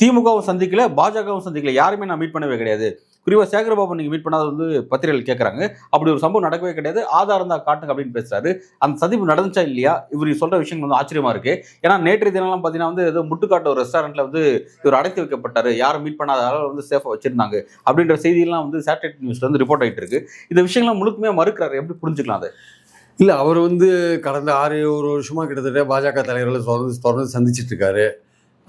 திமுகவும் சந்திக்கல, பாஜகவும் சந்திக்கல, யாருமே நான் மீட் பண்ணவே கிடையாது. குறிப்பா சேகர்பாபு நீங்க மீட் பண்ணாத வந்து பத்திரிகைகள் கேட்கறாங்க. அப்படி ஒரு சம்பவம் நடக்கவே கிடையாது. ஆதாரம் தான் காட்டுங்க அப்படின்னு பேசுறாரு. அந்த சந்திப்பு நடந்துச்சா இல்லையா? இவர் சொல்ற விஷயங்கள் வந்து ஆச்சரியமா இருக்கு. ஏன்னா நேற்றைய தினம்லாம் பாத்தீங்கன்னா வந்து ஏதோ முட்டுக்காட்டு ஒரு ரெஸ்டாரண்ட்ல வந்து இவர் அடைத்து வைக்கப்பட்டாரு. யாரும் மீட் பண்ணாத அளவு வந்து சேஃபா வச்சிருந்தாங்க. அப்படின்ற செய்தியெல்லாம் வந்து சேட்டலைட் நியூஸ்ல வந்து ரிப்போர்ட் ஆயிட்டு இருக்கு. இந்த விஷயங்கள்லாம் முழுக்குமே மறுக்கிறாரு. எப்படி புரிஞ்சுக்கலாம் அதை? இல்ல அவர் கடந்த 6 வருஷமா கிட்டத்தட்ட பாஜக தலைவர்களை தொடர்ந்து தொடர்ந்து சந்திச்சிட்டு இருக்காரு.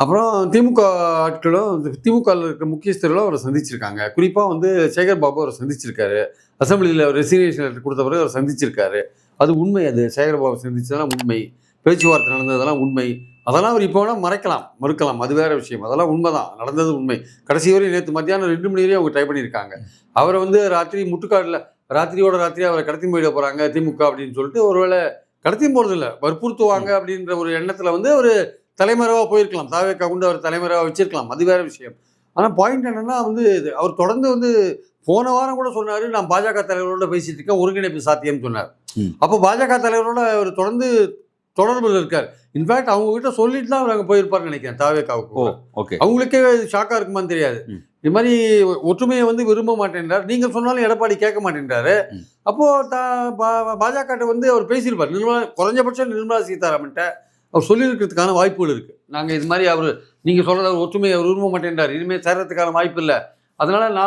அப்புறம் திமுக ஆட்களும் திமுகவில் இருக்க முக்கியஸ்தர்களும் அவரை சந்திச்சிருக்காங்க. குறிப்பாக சேகர் பாபு அவரை சந்திச்சிருக்காரு. அசம்பிளியில் ரெசிக்னேஷன் லெட்டர் கொடுத்த பிறகு அவர் சந்திச்சிருக்காரு. அது உண்மை. அது சேகர் பாபு சந்திச்சதெல்லாம் உண்மை. பேச்சுவார்த்தை நடந்ததெல்லாம் உண்மை. அதெல்லாம் அவர் இப்போ வேணால் மறுக்கலாம். அது வேற விஷயம். அதெல்லாம் உண்மைதான், நடந்தது உண்மை. கடைசி வரையும் நேற்று மத்தியானம் 2 மணி வரையும் அவங்க ட்ரை பண்ணியிருக்காங்க. அவரை ராத்திரி முட்டுக்காட்டில் ராத்திரியோட ராத்திரி அவரை கடத்தி போயிட போகிறாங்க திமுக அப்படின்னு சொல்லிட்டு, ஒருவேளை கடத்தியும் போகிறது இல்லை, வற்புறுத்துவாங்க அப்படின்ற ஒரு எண்ணத்தில் அவர் தலைமறைவாக போயிருக்கலாம். தாவேக்கா கொண்டு அவர் தலைமறைவாக வச்சிருக்கலாம். அது வேற விஷயம். ஆனால் பாயிண்ட் என்னன்னா அவர் தொடர்ந்து போன வாரம் கூட சொன்னாரு, நான் பாஜக தலைவரோட பேசிட்டு இருக்கேன், ஒருங்கிணைப்பு சாத்தியம்னு சொன்னார். அப்போ பாஜக தலைவரோட அவர் தொடர்ந்து தொடர்பில் இருக்கார். இன்ஃபேக்ட் அவங்க கிட்ட சொல்லிட்டு தான் அவர் அங்கே போயிருப்பார்னு நினைக்கிறேன் தாவேக்காவுக்கு. அவங்களுக்கே ஷாக்கா இருக்குமான்னு தெரியாது. இது மாதிரி ஒற்றுமையை விரும்ப மாட்டேன்றார். நீங்க சொன்னாலும் எடப்பாடி கேட்க மாட்டேன்றாரு. அப்போ பாஜக அவர் பேசியிருப்பார். குறைஞ்சபட்சம் நிர்மலா சீதாராமன்ட்ட அவர் சொல்லியிருக்கிறதுக்கான வாய்ப்புகள் இருக்குது. நாங்கள் இது மாதிரி நீங்கள் சொல்கிறத ஒற்றுமையை அவர் விரும்ப மாட்டேன்றார், இனிமேல் சேர்றதுக்கான வாய்ப்பு இல்லை, அதனால்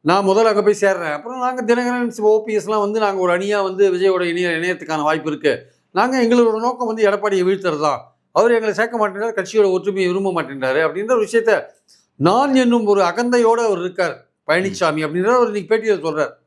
நான் முதல்ல அங்கே போய் சேர்றேன், அப்புறம் நாங்கள் தினகரன் ஓபிஎஸ்லாம் நாங்கள் ஒரு அணியாக விஜயோட இணையத்துக்கான வாய்ப்பு இருக்குது, நாங்கள் எங்களோட நோக்கம் எடப்பாடியை வீழ்த்துறது தான், அவர் எங்களை சேர்க்க மாட்டேன்றார், கட்சியோட ஒற்றுமையை விரும்ப மாட்டேன்றாரு அப்படின்ற ஒரு விஷயத்த நான் என்னும் ஒரு அகந்தையோடு அவர் இருக்கார் பழனிசாமி அப்படின்ற ஒரு இன்னைக்கு பேட்டியில் சொல்கிறார்.